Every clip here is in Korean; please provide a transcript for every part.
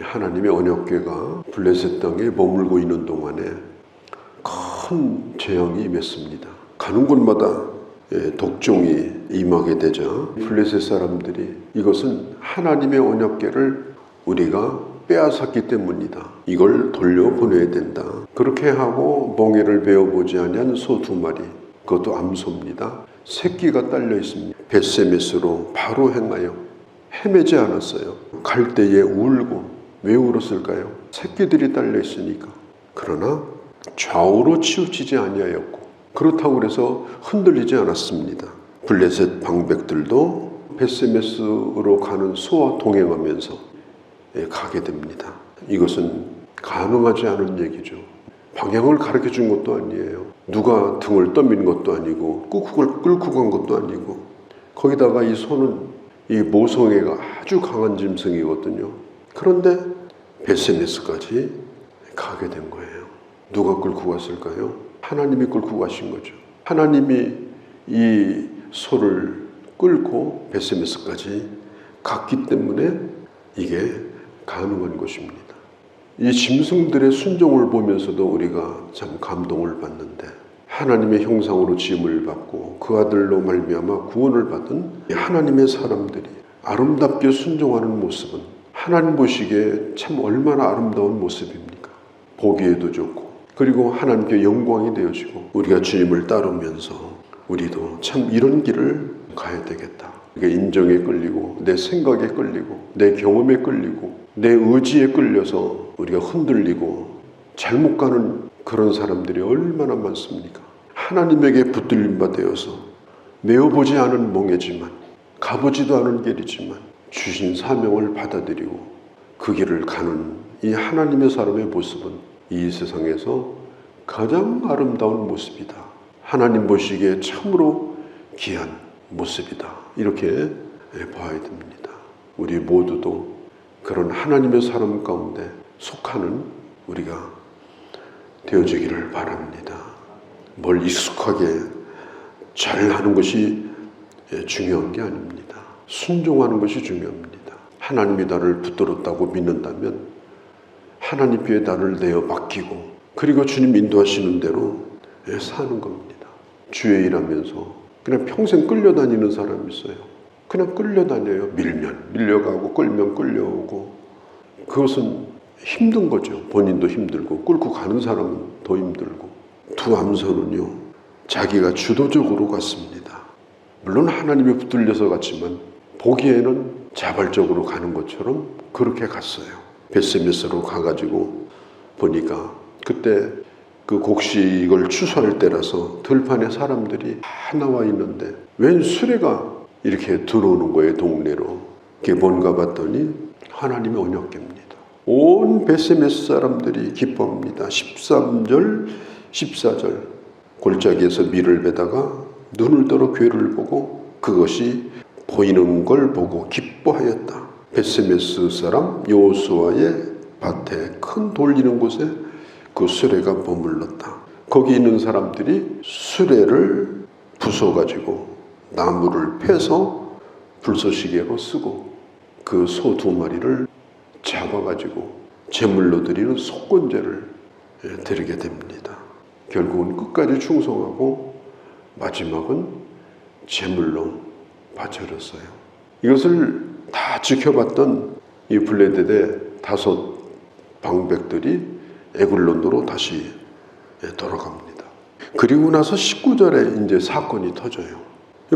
하나님의 언약궤가 블레셋 땅에 머물고 있는 동안에 큰 재앙이 임했습니다. 가는 곳마다 독종이 임하게 되자 블레셋 사람들이 이것은 하나님의 언약궤를 우리가 빼앗았기 때문이다. 이걸 돌려보내야 된다. 그렇게 하고 멍에를 베어보지 아니한 소 2마리, 그것도 암소입니다. 새끼가 딸려 있습니다. 벳세메스로 바로 행하여 헤매지 않았어요. 갈 때에 울고, 왜 울었을까요? 새끼들이 딸려 있으니까. 그러나 좌우로 치우치지 아니하였고, 그렇다고 해서 흔들리지 않았습니다. 블레셋 방백들도 벳세메스로 가는 소와 동행하면서 가게 됩니다. 이것은 가능하지 않은 얘기죠. 방향을 가르쳐 준 것도 아니에요. 누가 등을 떠민 것도 아니고 끌고 간 것도 아니고, 거기다가 이 소는 이 모성애가 아주 강한 짐승이거든요. 그런데 벳세메스까지 가게 된 거예요. 누가 끌고 갔을까요? 하나님이 끌고 가신 거죠. 하나님이 이 소를 끌고 벳세메스까지 갔기 때문에 이게 가능한 것입니다. 이 짐승들의 순종을 보면서도 우리가 참 감동을 받는데, 하나님의 형상으로 지음을 받고 그 아들로 말미암아 구원을 받은 하나님의 사람들이 아름답게 순종하는 모습은 하나님 보시기에 참 얼마나 아름다운 모습입니까? 보기에도 좋고, 그리고 하나님께 영광이 되어지고, 우리가 주님을 따르면서 우리도 참 이런 길을 가야 되겠다. 인정에 끌리고, 내 생각에 끌리고, 내 경험에 끌리고, 내 의지에 끌려서 우리가 흔들리고 잘못 가는 그런 사람들이 얼마나 많습니까? 하나님에게 붙들림 바 되어서 메어보지 않은 멍에지만, 가보지도 않은 길이지만 주신 사명을 받아들이고 그 길을 가는 이 하나님의 사람의 모습은 이 세상에서 가장 아름다운 모습이다. 하나님 보시기에 참으로 귀한 모습이다. 이렇게 봐야 됩니다. 우리 모두도 그런 하나님의 사람 가운데 속하는 우리가 되어지기를 바랍니다. 뭘 익숙하게 잘하는 것이 중요한 게 아닙니다. 순종하는 것이 중요합니다. 하나님이 나를 붙들었다고 믿는다면 하나님께 나를 내어 맡기고, 그리고 주님 인도하시는 대로 사는 겁니다. 주의 일하면서 그냥 평생 끌려다니는 사람이 있어요. 그냥 끌려다녀요. 밀면 밀려가고 끌면 끌려오고. 그것은 힘든 거죠. 본인도 힘들고 끌고 가는 사람은 더 힘들고. 두 암소는요, 자기가 주도적으로 갔습니다. 물론 하나님이 붙들려서 갔지만 보기에는 자발적으로 가는 것처럼 그렇게 갔어요. 벳세메스로 가가지고 보니까 그때 그 곡식을 추수할 때라서 들판에 사람들이 다 나와 있는데 웬 수레가 이렇게 들어오는 거예요, 동네로. 그게 뭔가 봤더니 하나님의 언약궤입니다. 온 벳세메스 사람들이 기뻐합니다. 13절, 14절. 골짜기에서 밀을 베다가 눈을 들어 궤를 보고 그것이 보이는 걸 보고 기뻐하였다. 벳세메스 사람 여호수아의 밭에 큰 돌리는 곳에 그 수레가 머물렀다. 거기 있는 사람들이 수레를 부숴가지고 나무를 패서 불쏘시개로 쓰고 그 소 2마리를 잡아가지고 제물로 드리는 속건제를 드리게 됩니다. 결국은 끝까지 충성하고 마지막은 제물로 바쳐졌어요. 이것을 다 지켜봤던 이 블레셋의 5 방백들이 에글론으로 다시 돌아갑니다. 그리고 나서 19절에 이제 사건이 터져요.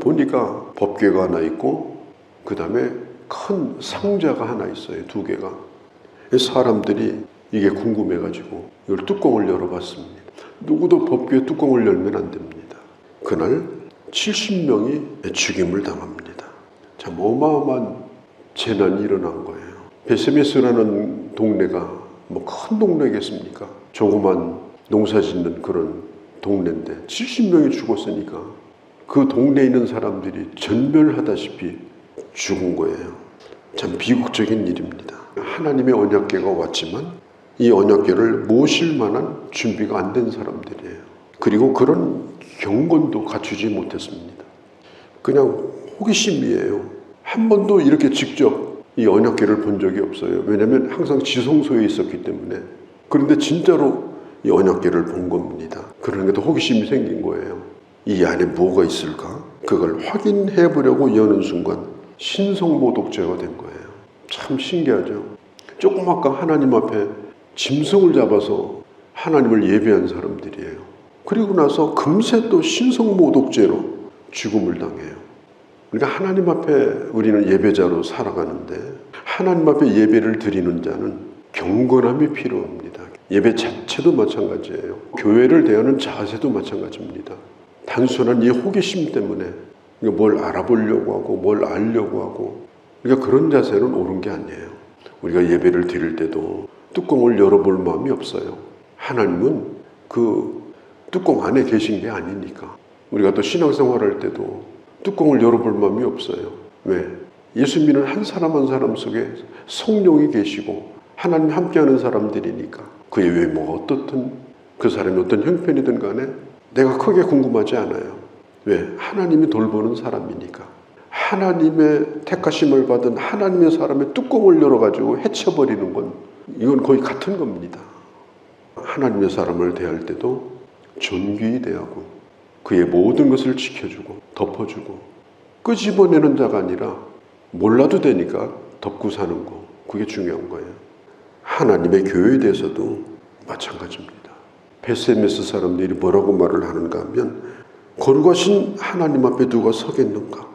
보니까 법궤가 하나 있고 그 다음에 큰 상자가 하나 있어요. 2개가. 사람들이 이게 궁금해가지고 이걸 뚜껑을 열어봤습니다. 누구도 법궤 뚜껑을 열면 안 됩니다. 그날 70명이 죽임을 당합니다. 참 어마어마한 재난이 일어난 거예요. 벳세메스라는 동네가 뭐 큰 동네겠습니까? 조그만 농사 짓는 그런 동네인데 70명이 죽었으니까 그 동네에 있는 사람들이 전멸하다시피 죽은 거예요. 참 비극적인 일입니다. 하나님의 언약궤가 왔지만 이 언약궤를 모실 만한 준비가 안 된 사람들이에요. 그리고 그런 경건도 갖추지 못했습니다. 그냥 호기심이에요. 한 번도 이렇게 직접 이 언약궤를 본 적이 없어요. 왜냐하면 항상 지성소에 있었기 때문에. 그런데 진짜로 이 언약궤를 본 겁니다. 그러니까 또 호기심이 생긴 거예요. 이 안에 뭐가 있을까? 그걸 확인해 보려고 여는 순간 신성모독죄가 된 거예요. 참 신기하죠. 조금 아까 하나님 앞에 짐승을 잡아서 하나님을 예배한 사람들이에요. 그리고 나서 금세 또 신성모독죄로 죽음을 당해요. 그러니까 하나님 앞에 우리는 예배자로 살아가는데 하나님 앞에 예배를 드리는 자는 경건함이 필요합니다. 예배 자체도 마찬가지예요. 교회를 대하는 자세도 마찬가지입니다. 단순한 이 호기심 때문에 뭘 알아보려고 하고 뭘 알려고 하고, 그러니까 그런 자세는 옳은 게 아니에요. 우리가 예배를 드릴 때도 뚜껑을 열어볼 마음이 없어요. 하나님은 그 뚜껑 안에 계신 게 아니니까. 우리가 또 신앙생활할 때도 뚜껑을 열어볼 마음이 없어요. 왜? 예수 믿는 한 사람 한 사람 속에 성령이 계시고 하나님 함께하는 사람들이니까. 그의 외모가 어떻든 그 사람이 어떤 형편이든 간에 내가 크게 궁금하지 않아요. 왜? 하나님이 돌보는 사람이니까. 하나님의 택하심을 받은 하나님의 사람의 뚜껑을 열어가지고 헤쳐버리는 건 이건 거의 같은 겁니다. 하나님의 사람을 대할 때도 존귀히 대하고 그의 모든 것을 지켜주고 덮어주고 끄집어내는 자가 아니라 몰라도 되니까 덮고 사는 거, 그게 중요한 거예요. 하나님의 교회에 대해서도 마찬가지입니다. 베세메스 사람들이 뭐라고 말을 하는가 하면 거룩하신 하나님 앞에 누가 서겠는가.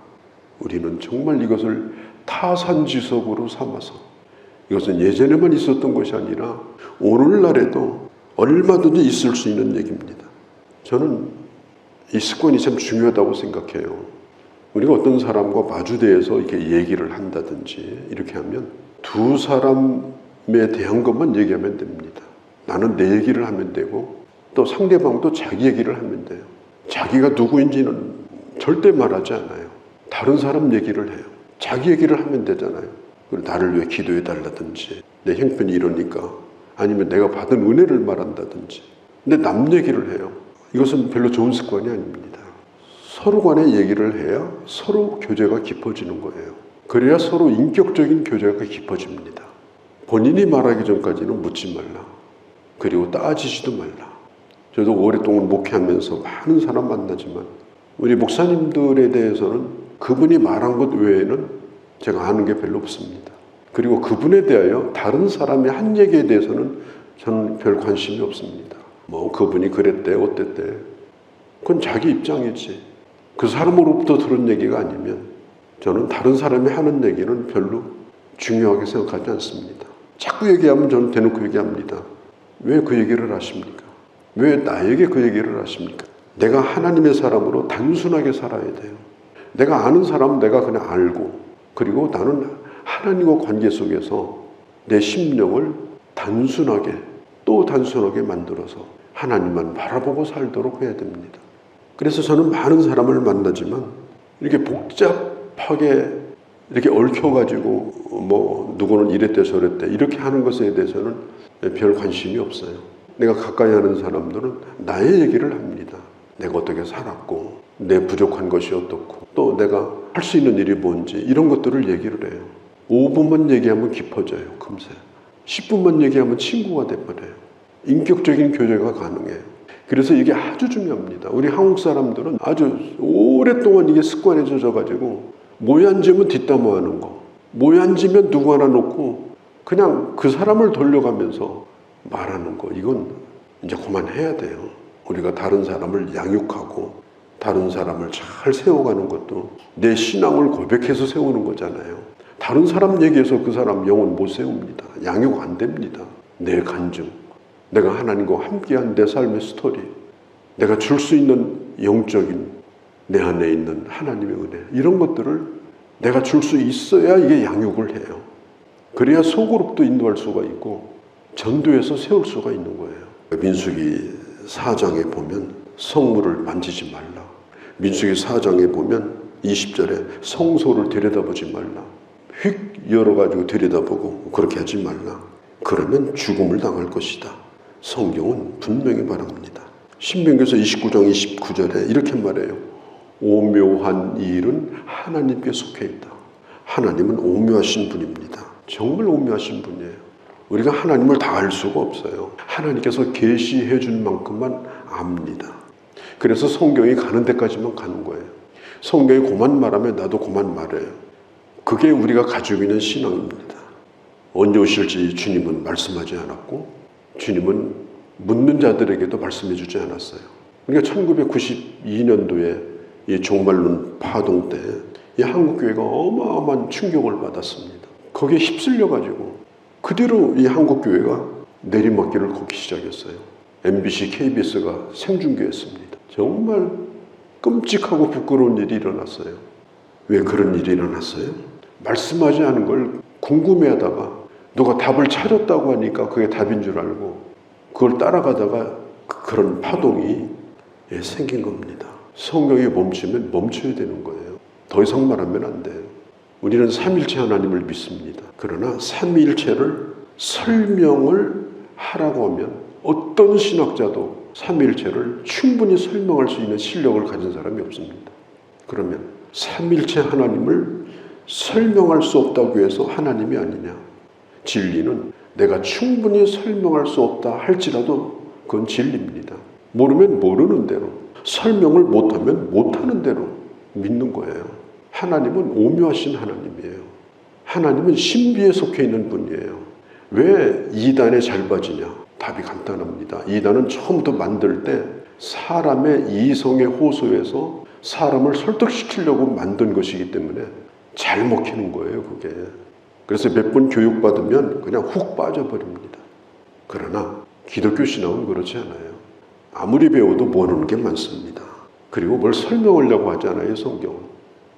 우리는 정말 이것을 타산지석으로 삼아서 이것은 예전에만 있었던 것이 아니라 오늘날에도 얼마든지 있을 수 있는 얘기입니다. 저는 이 습관이 참 중요하다고 생각해요. 우리가 어떤 사람과 마주대해서 이렇게 얘기를 한다든지 이렇게 하면 두 사람에 대한 것만 얘기하면 됩니다. 나는 내 얘기를 하면 되고 또 상대방도 자기 얘기를 하면 돼요. 자기가 누구인지는 절대 말하지 않아요. 다른 사람 얘기를 해요. 자기 얘기를 하면 되잖아요. 그리고 나를 위해 기도해 달라든지 내 형편이 이러니까, 아니면 내가 받은 은혜를 말한다든지. 근데 남 얘기를 해요. 이것은 별로 좋은 습관이 아닙니다. 서로 간에 얘기를 해야 서로 교제가 깊어지는 거예요. 그래야 서로 인격적인 교제가 깊어집니다. 본인이 말하기 전까지는 묻지 말라. 그리고 따지지도 말라. 저도 오랫동안 목회하면서 많은 사람 만나지만 우리 목사님들에 대해서는 그분이 말한 것 외에는 제가 아는 게 별로 없습니다. 그리고 그분에 대하여 다른 사람의 한 얘기에 대해서는 저는 별 관심이 없습니다. 뭐 그분이 그랬대 어땠대, 그건 자기 입장이지. 그 사람으로부터 들은 얘기가 아니면 저는 다른 사람이 하는 얘기는 별로 중요하게 생각하지 않습니다. 자꾸 얘기하면 저는 대놓고 얘기합니다. 왜 그 얘기를 하십니까? 왜 나에게 그 얘기를 하십니까? 내가 하나님의 사람으로 단순하게 살아야 돼요. 내가 아는 사람은 내가 그냥 알고, 그리고 나는 하나님과 관계 속에서 내 심령을 단순하게 또 단순하게 만들어서 하나님만 바라보고 살도록 해야 됩니다. 그래서 저는 많은 사람을 만나지만 이렇게 복잡하게 이렇게 얽혀가지고 뭐 누구는 이랬대 저랬대 이렇게 하는 것에 대해서는 별 관심이 없어요. 내가 가까이 하는 사람들은 나의 얘기를 합니다. 내가 어떻게 살았고 내 부족한 것이 어떻고 또 내가 할 수 있는 일이 뭔지 이런 것들을 얘기를 해요. 5분만 얘기하면 깊어져요. 금세. 10분만 얘기하면 친구가 돼버려요. 인격적인 교제가 가능해요. 그래서 이게 아주 중요합니다. 우리 한국 사람들은 아주 오랫동안 이게 습관에 젖어가지고 모에 앉으면 뒷담화하는 거, 모에 앉으면 누구 하나 놓고 그냥 그 사람을 돌려가면서 말하는 거, 이건 이제 그만해야 돼요. 우리가 다른 사람을 양육하고 다른 사람을 잘 세워가는 것도 내 신앙을 고백해서 세우는 거잖아요. 다른 사람 얘기해서 그 사람 영혼 못 세웁니다. 양육 안 됩니다. 내 간증, 내가 하나님과 함께한 내 삶의 스토리, 내가 줄 수 있는 영적인 내 안에 있는 하나님의 은혜, 이런 것들을 내가 줄 수 있어야 이게 양육을 해요. 그래야 소그룹도 인도할 수가 있고 전도해서 세울 수가 있는 거예요. 민수기 4장에 보면 성물을 만지지 말라. 민수기 4장에 보면 20절에 성소를 들여다보지 말라. 휙 열어가지고 들여다보고 그렇게 하지 말라. 그러면 죽음을 당할 것이다. 성경은 분명히 말합니다. 신명기서 29장 29절에 이렇게 말해요. 오묘한 이 일은 하나님께 속해 있다. 하나님은 오묘하신 분입니다. 정말 오묘하신 분이에요. 우리가 하나님을 다 알 수가 없어요. 하나님께서 계시해 준 만큼만 압니다. 그래서 성경이 가는 데까지만 가는 거예요. 성경이 그만 말하면 나도 그만 말해요. 그게 우리가 가지고 있는 신앙입니다. 언제 오실지 주님은 말씀하지 않았고 주님은 묻는 자들에게도 말씀해 주지 않았어요. 그러니까 1992년도에 이 종말론 파동 때 이 한국교회가 어마어마한 충격을 받았습니다. 거기에 휩쓸려가지고 그대로 이 한국교회가 내리막길을 걷기 시작했어요. MBC, KBS가 생중계했습니다. 정말 끔찍하고 부끄러운 일이 일어났어요. 왜 그런 일이 일어났어요? 말씀하지 않은 걸 궁금해하다가 누가 답을 찾았다고 하니까 그게 답인 줄 알고 그걸 따라가다가 그런 파동이 생긴 겁니다. 성경이 멈추면 멈춰야 되는 거예요. 더 이상 말하면 안 돼요. 우리는 삼일체 하나님을 믿습니다. 그러나 삼일체를 설명을 하라고 하면 어떤 신학자도 삼일체를 충분히 설명할 수 있는 실력을 가진 사람이 없습니다. 그러면 삼일체 하나님을 설명할 수 없다고 해서 하나님이 아니냐? 진리는 내가 충분히 설명할 수 없다 할지라도 그건 진리입니다. 모르면 모르는 대로, 설명을 못하면 못하는 대로 믿는 거예요. 하나님은 오묘하신 하나님이에요. 하나님은 신비에 속해 있는 분이에요. 왜 이단에 잘 빠지냐? 답이 간단합니다. 이단은 처음부터 만들 때 사람의 이성에 호소해서 사람을 설득시키려고 만든 것이기 때문에 잘 먹히는 거예요, 그게. 그래서 몇 번 교육받으면 그냥 훅 빠져버립니다. 그러나 기독교 신앙은 그렇지 않아요. 아무리 배워도 모르는 게 많습니다. 그리고 뭘 설명하려고 하잖아요, 성경은.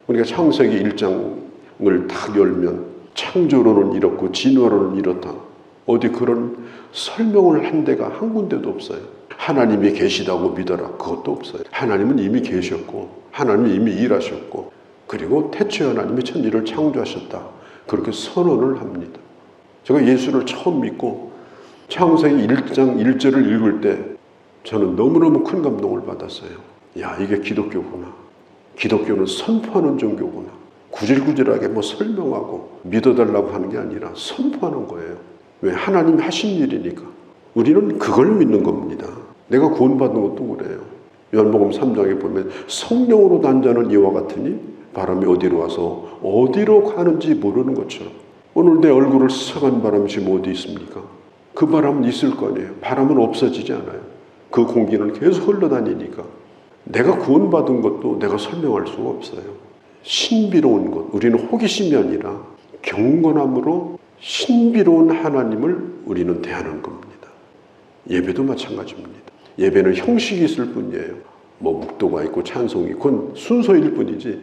우리가 창세기 1장을 딱 열면 창조로는 이렇고 진화로는 이렇다. 어디 그런 설명을 한 데가 한 군데도 없어요. 하나님이 계시다고 믿어라. 그것도 없어요. 하나님은 이미 계셨고 하나님이 이미 일하셨고 그리고 태초에 하나님이 천지를 창조하셨다. 그렇게 선언을 합니다. 제가 예수를 처음 믿고 창세기 1장 1절을 읽을 때 저는 너무너무 큰 감동을 받았어요. 야, 이게 기독교구나. 기독교는 선포하는 종교구나. 구질구질하게 뭐 설명하고 믿어달라고 하는 게 아니라 선포하는 거예요. 왜? 하나님이 하신 일이니까. 우리는 그걸 믿는 겁니다. 내가 구원받은 것도 그래요. 요한복음 3장에 보면 성령으로 난 자는 이와 같으니 바람이 어디로 와서 어디로 가는지 모르는 것처럼. 오늘 내 얼굴을 스쳐간 바람이 지금 어디 있습니까? 그 바람은 있을 거 아니에요. 바람은 없어지지 않아요. 그 공기는 계속 흘러다니니까. 내가 구원받은 것도 내가 설명할 수가 없어요. 신비로운 것, 우리는 호기심이 아니라 경건함으로 신비로운 하나님을 우리는 대하는 겁니다. 예배도 마찬가지입니다. 예배는 형식이 있을 뿐이에요. 뭐 묵도가 있고 찬송이 있고 그건 순서일 뿐이지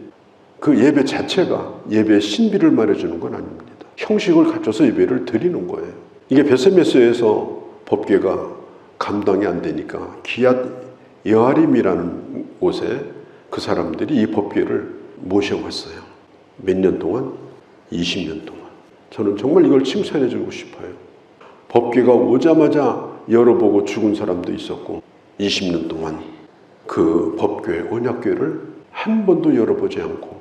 그 예배 자체가 예배의 신비를 말해주는 건 아닙니다. 형식을 갖춰서 예배를 드리는 거예요. 이게 베세메스에서 법궤가 감당이 안 되니까 기얏 여아림이라는 곳에 그 사람들이 이 법궤를 모셔왔어요. 몇 년 동안? 20년 동안. 저는 정말 이걸 칭찬해 주고 싶어요. 법궤가 오자마자 열어보고 죽은 사람도 있었고 20년 동안 그 법궤, 언약궤를 한 번도 열어보지 않고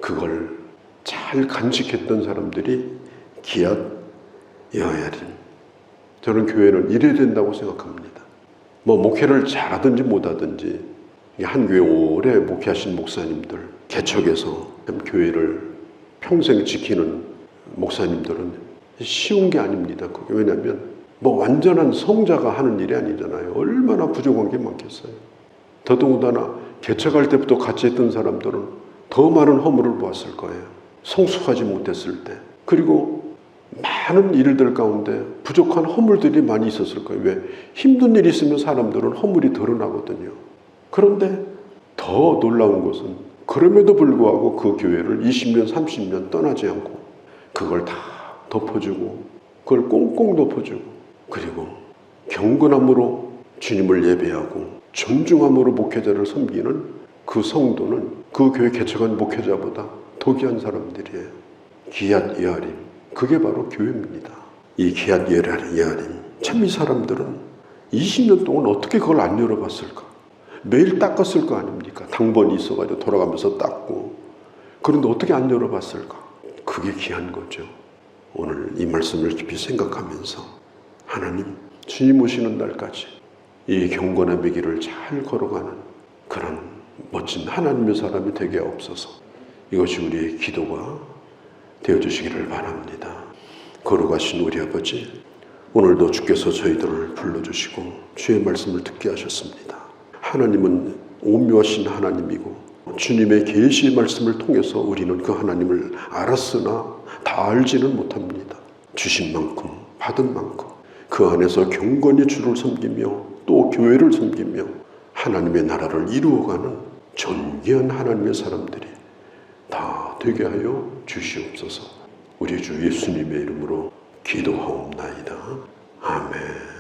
그걸 잘 간직했던 사람들이 기얏 여아림. 저는 교회는 이래야 된다고 생각합니다. 뭐 목회를 잘하든지 못하든지 한 교회 오래 목회하신 목사님들 개척해서 교회를 평생 지키는 목사님들은 쉬운 게 아닙니다. 그게 왜냐하면 뭐 완전한 성자가 하는 일이 아니잖아요. 얼마나 부족한 게 많겠어요. 더더군다나 개척할 때부터 같이 했던 사람들은 더 많은 허물을 보았을 거예요. 성숙하지 못했을 때. 그리고 많은 일들 가운데 부족한 허물들이 많이 있었을 거예요. 왜? 힘든 일이 있으면 사람들은 허물이 드러나거든요. 그런데 더 놀라운 것은 그럼에도 불구하고 그 교회를 20년, 30년 떠나지 않고 그걸 다 덮어주고 그걸 꽁꽁 덮어주고 그리고 경건함으로 주님을 예배하고 존중함으로 목회자를 섬기는 그 성도는 그 교회 개척한 목회자보다 더 귀한 사람들이에요. 기얏 여아림. 그게 바로 교회입니다. 이 기얏 여아림. 참 이 사람들은 20년 동안 어떻게 그걸 안 열어봤을까? 매일 닦았을 거 아닙니까? 당번이 있어가지고 돌아가면서 닦고. 그런데 어떻게 안 열어봤을까? 그게 귀한 거죠. 오늘 이 말씀을 깊이 생각하면서 하나님, 주님 오시는 날까지 이 경건함의 길을 잘 걸어가는 그런 멋진 하나님의 사람이 되게 없어서 이것이 우리의 기도가 되어주시기를 바랍니다. 걸어가신 우리 아버지, 오늘도 주께서 저희들을 불러주시고 주의 말씀을 듣게 하셨습니다. 하나님은 오묘하신 하나님이고 주님의 계시의 말씀을 통해서 우리는 그 하나님을 알았으나 다 알지는 못합니다. 주신 만큼 받은 만큼 그 안에서 경건히 주를 섬기며 또 교회를 섬기며 하나님의 나라를 이루어가는 존귀한 하나님의 사람들이 다 되게 하여 주시옵소서. 우리 주 예수님의 이름으로 기도하옵나이다. 아멘.